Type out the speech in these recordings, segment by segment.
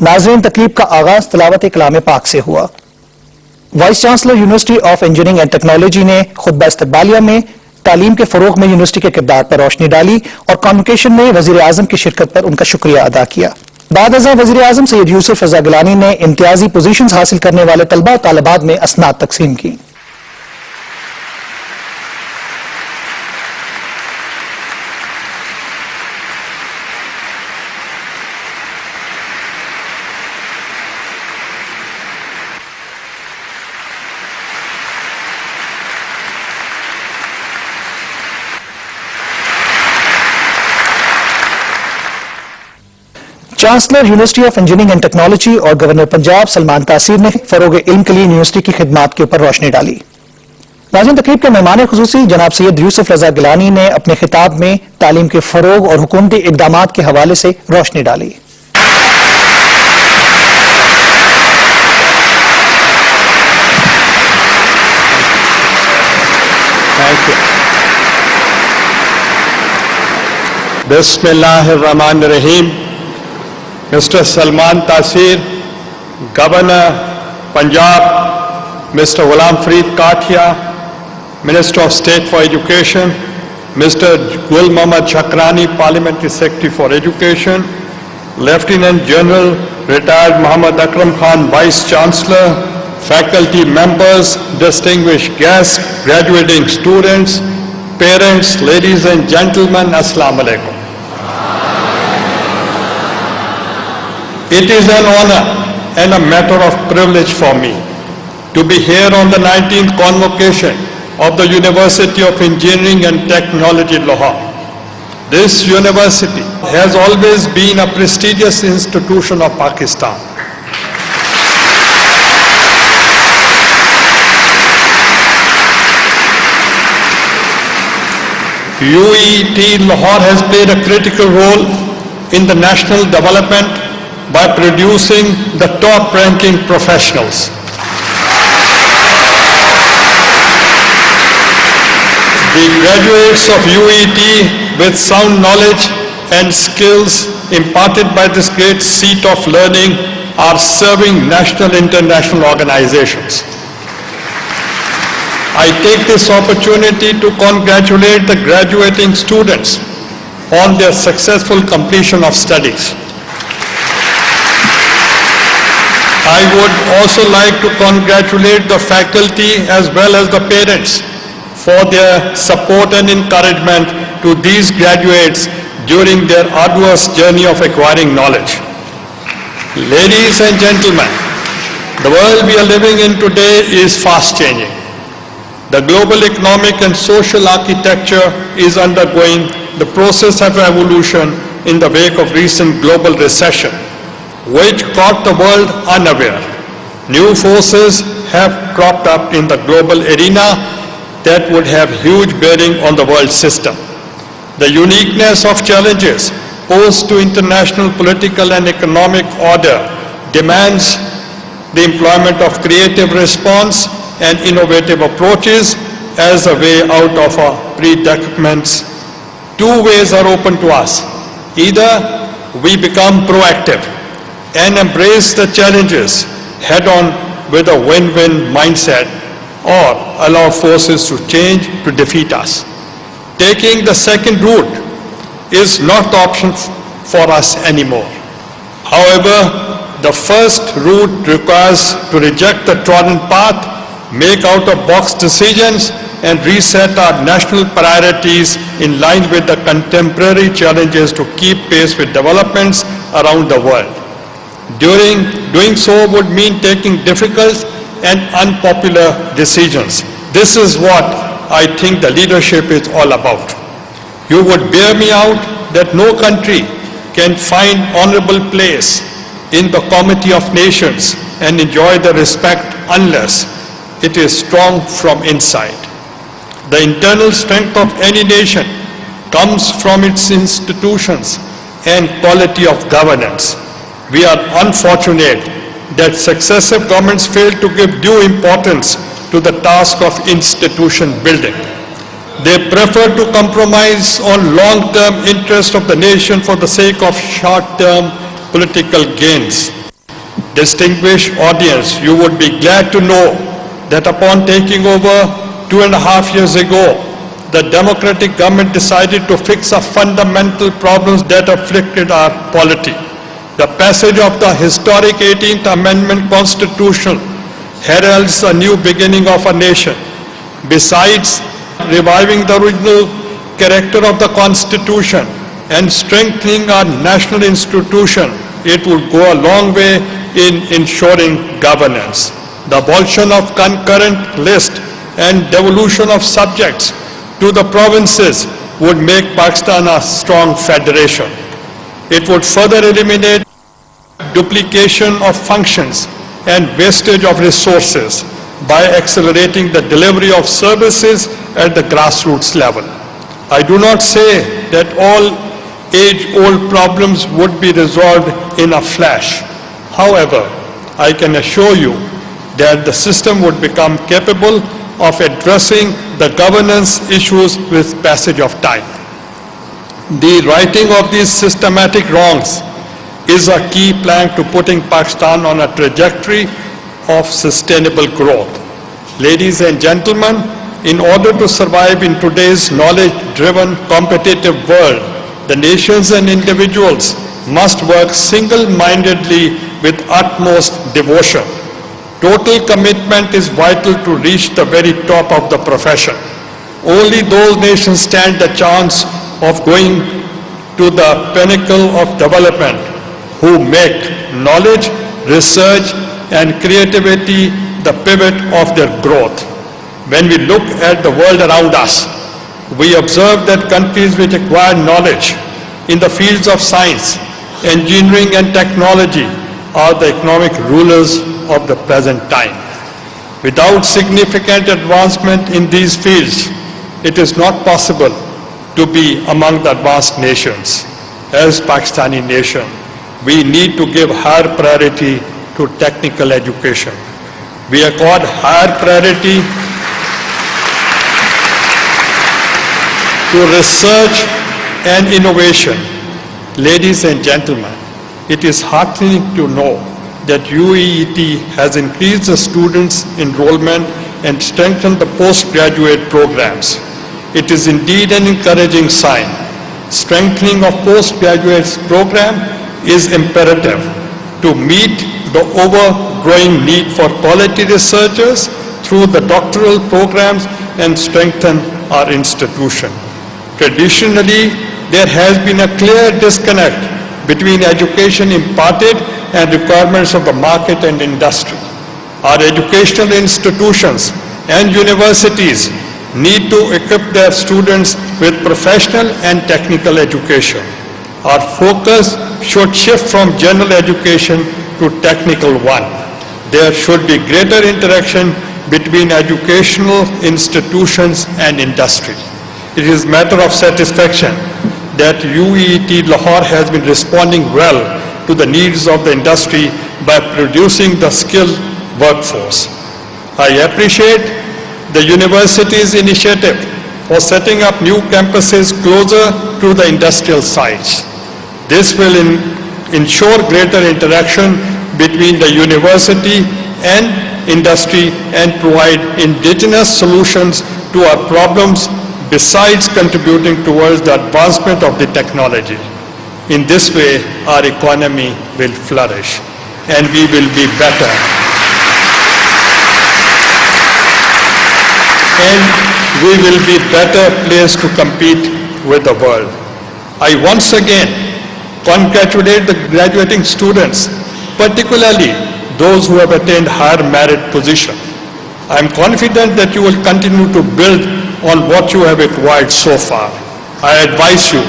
नाज़रीन, तकरीब का आगाज तिलावत कलाम पाक से हुआ। Vice chancellor university of engineering and technology ने खुतबा इस्तकबालिया में तालीम के फरोग में यूनिवर्सिटी के किरदार पर रोशनी डाली और कॉन्वोकेशन में वजीर आजम की शिरकत पर उनका शुक्रिया अदा किया। बाद अज़ा वजीर आजम सैयद यूसुफ रज़ा गिलानी ने इम्तियाजी पोजीशंस हासिल करने वाले तलबा और तालिबात में असनाद तकसीम की। Chancellor university of engineering and technology और गवर्नर पंजाब सलमान तासीर ने फरोग इल्म के लिए यूनिवर्सिटी की खिदमात के ऊपर रोशनी डाली। नाज़रीन, तकरीब के मेहमान खुसूसी जनाब सैयद यूसुफ रज़ा गिलानी ने अपने खिताब में तालीम के फरोग और हुकूमती इक़दामात के हवाले से रोशनी डाली। बिस्मिल्लाहिर्रहमानिर्रहीम। Mr. Salman Taseer, Governor, Punjab, Mr. Ghulam Fareed Kathia, Minister of State for Education, Mr. Gul Mohammad Chakrani, Parliamentary Secretary for Education, Lieutenant General Retired Muhammad Akram Khan, Vice Chancellor, faculty members, distinguished guests, graduating students, parents, ladies and gentlemen, Assalamu alaikum. It is an honor and a matter of privilege for me to be here on the 19th Convocation of the University of Engineering and Technology, Lahore. This university has always been a prestigious institution of Pakistan. UET Lahore has played a critical role in the national development by producing the top-ranking professionals. The graduates of UET with sound knowledge and skills imparted by this great seat of learning are serving national and international organizations. I take this opportunity to congratulate the graduating students on their successful completion of studies. I would also like to congratulate the faculty as well as the parents for their support and encouragement to these graduates during their arduous journey of acquiring knowledge. Ladies and gentlemen, the world we are living in today is fast changing. The global economic and social architecture is undergoing the process of evolution in the wake of recent global recession, which caught the world unaware. New forces have cropped up in the global arena that would have huge bearing on the world system. The uniqueness of challenges posed to international political and economic order demands the employment of creative response and innovative approaches as a way out of our predicaments. Two ways are open to us. Either we become proactive and embrace the challenges head-on with a win-win mindset, or allow forces to change to defeat us. Taking the second route is not the option for us anymore. However, the first route requires to reject the trodden path, make out-of-box decisions, and reset our national priorities in line with the contemporary challenges to keep pace with developments around the world. Doing so would mean taking difficult and unpopular decisions. This is what I think the leadership is all about. You would bear me out that no country can find honorable place in the comity of nations and enjoy the respect unless it is strong from inside. The internal strength of any nation comes from its institutions and quality of governance. We are unfortunate that successive governments failed to give due importance to the task of institution building. They prefer to compromise on long-term interest of the nation for the sake of short-term political gains. Distinguished audience, you would be glad to know that upon taking over 2.5 years ago, the democratic government decided to fix a fundamental problems that afflicted our polity. The passage of the historic 18th Amendment Constitution heralds a new beginning of a nation. Besides reviving the original character of the Constitution and strengthening our national institution, it would go a long way in ensuring governance. The abolition of concurrent list and devolution of subjects to the provinces would make Pakistan a strong federation. It would further eliminate duplication of functions and wastage of resources by accelerating the delivery of services at the grassroots level. I do not say that all age-old problems would be resolved in a flash. However, I can assure you that the system would become capable of addressing the governance issues with passage of time. The righting of these systematic wrongs is a key plank to putting Pakistan on a trajectory of sustainable growth. Ladies and gentlemen, in order to survive in today's knowledge-driven competitive world, the nations and individuals must work single-mindedly with utmost devotion. Total commitment is vital to reach the very top of the profession. Only those nations stand a chance of going to the pinnacle of development who make knowledge, research, and creativity the pivot of their growth. When we look at the world around us, we observe that countries which acquire knowledge in the fields of science, engineering, and technology are the economic rulers of the present time. Without significant advancement in these fields, it is not possible to be among the advanced nations. As Pakistani nation, we need to give higher priority to technical education. We accord higher priority to research and innovation. Ladies and gentlemen, it is heartening to know that UET has increased the students' enrollment and strengthened the postgraduate programs. It is indeed an encouraging sign. Strengthening of postgraduate program is imperative to meet the overgrowing need for quality researchers through the doctoral programs and strengthen our institution. Traditionally, there has been a clear disconnect between education imparted and requirements of the market and industry. Our educational institutions and universities need to equip their students with professional and technical education. Our focus should shift from general education to technical one. There should be greater interaction between educational institutions and industry. It is a matter of satisfaction that UET Lahore has been responding well to the needs of the industry by producing the skilled workforce. I appreciate the university's initiative for setting up new campuses closer to the industrial sites. This will ensure greater interaction between the university and industry and provide indigenous solutions to our problems besides contributing towards the advancement of the technology. In this way, our economy will flourish and we will be better. And we will be better placed to compete with the world. I once again congratulate the graduating students, particularly those who have attained higher merit position. I am confident that you will continue to build on what you have acquired so far. I advise you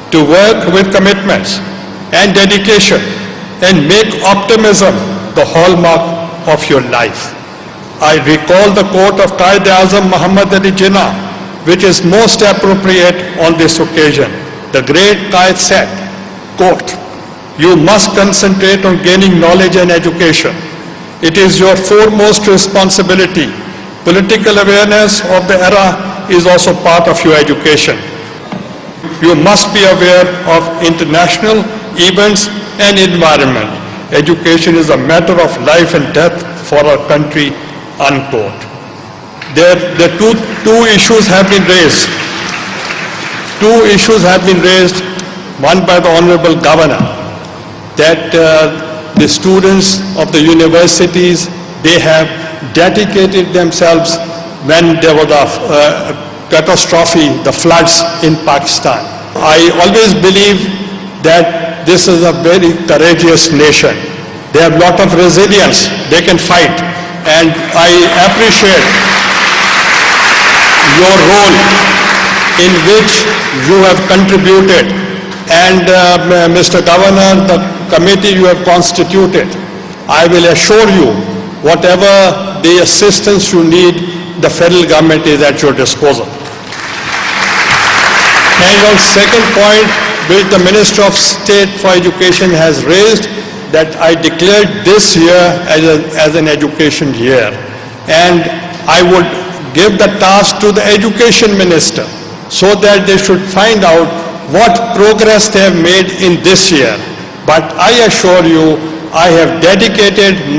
to work with commitments and dedication and make optimism the hallmark of your life. I recall the quote of Qaid-e-Azam Muhammad Ali Jinnah, which is most appropriate on this occasion. The great Qaid said, quote, "You must concentrate on gaining knowledge and education. It is your foremost responsibility. Political awareness of the era is also part of your education. You must be aware of international events and environment. education is a matter of life and death for our country, unquote. There two issues have been raised. Two issues have been raised, one by the Honorable Governor, that the students of the universities, they have dedicated themselves when there was a catastrophe, the floods in Pakistan. I always believe that this is a very courageous nation. They have a lot of resilience, they can fight, and I appreciate your role in which you have contributed, and Mr. Governor, the committee you have constituted, I will assure you whatever the assistance you need, the federal government is at your disposal. And on second point, which the Minister of State for Education has raised, that I declared this year as an education year, and I would give the task to the Education Minister so that they should find out what progress they have made in this year. But I assure you, I have dedicated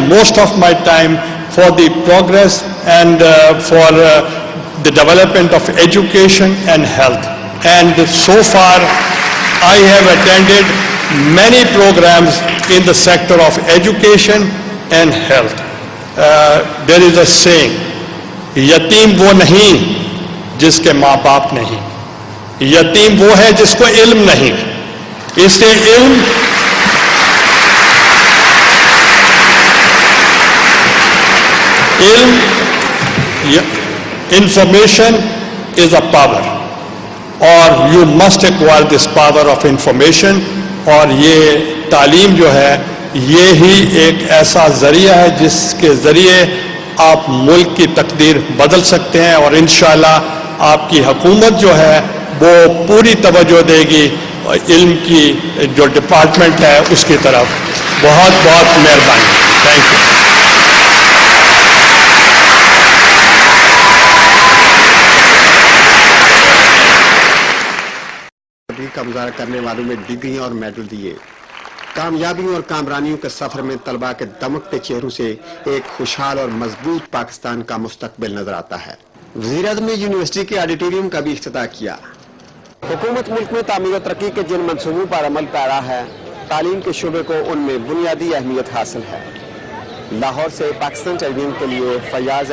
most of my time for the progress and for the development of education and health. And so far, I have attended many programs in the sector of education and health. There is a saying, यतीम वो नहीं जिसके माँ बाप नहीं, यतीम वो है जिसको इल्म नहीं। इसलिए information is a power, और you must acquire this power of information, और ये तालीम जो है ये ही एक ऐसा जरिया है जिसके जरिए आप मुल्क की तकदीर बदल सकते हैं, और इंशाअल्लाह आपकी हुकूमत जो है वो पूरी तवज्जो देगी इल्म की जो डिपार्टमेंट है उसकी तरफ। बहुत बहुत मेहरबानी, थैंक यू। का मुजाहरा करने वालों में डिग्रियां और मेडल दिए। कामयाबियों और कामरानियों के सफर में तलबा के दमकते चेहरों से एक खुशहाल और मजबूत पाकिस्तान का मुस्तकबिल नजर आता है। वज़ीर-ए-आज़म ने यूनिवर्सिटी के ऑडिटोरियम का भी इफ्तिताह किया। हुकूमत मुल्क में तामीर और तरक्की के जिन मंसूबों पर अमल पैरा है, तालीम के शोबे को उनमें बुनियादी अहमियत हासिल है। लाहौर से पाकिस्तान टेलीविजन के लिए फयाज